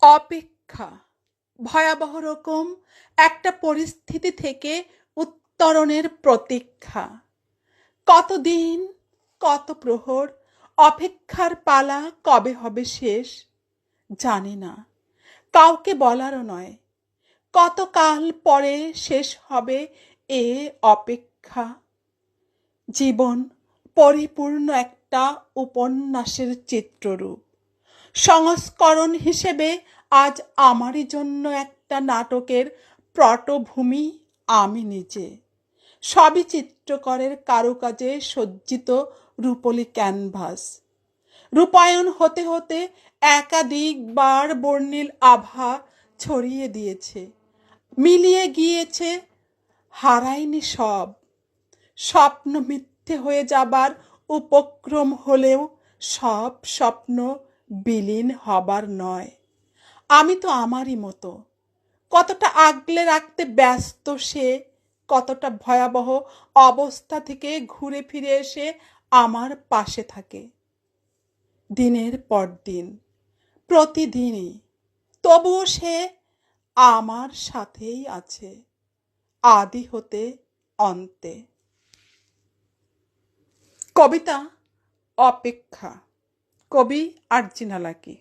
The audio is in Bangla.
অপেক্ষা ভয়াবহ রকম একটা পরিস্থিতি থেকে উত্তরণের প্রতীক্ষা। কতদিন, কত প্রহর অপেক্ষার পালা কবে হবে শেষ জানি না, কাউকে বলারও নয়। কতকাল পরে শেষ হবে এ অপেক্ষা। জীবন পরিপূর্ণ একটা উপন্যাসের চিত্ররূপ। সংস্করণ হিসেবে আজ আমারই জন্য একটা নাটকের পটভূমি আমি নিজে। সবই চিত্রকরের কারুকাজে সজ্জিত রূপলি ক্যানভাস। রূপায়ণ হতে হতে একাধিকবার বর্ণিল আভা ছড়িয়ে দিয়েছে, মিলিয়ে গিয়েছে, হারায়নি সব। স্বপ্ন মিথ্যে হয়ে যাবার উপক্রম হলেও সব স্বপ্ন বিলীন হবার নয়। আমি তো আমারই মতো, কতটা আগলে রাখতে ব্যস্ত সে, কতটা ভয়াবহ অবস্থা থেকে ঘুরে ফিরে এসে আমার পাশে থাকে দিনের পর দিন, প্রতিদিনই। তবুও সে আমার সাথেই আছে আদি হতে অন্তে। কবিতা অপেক্ষা, কবি আরজিনা লাকী।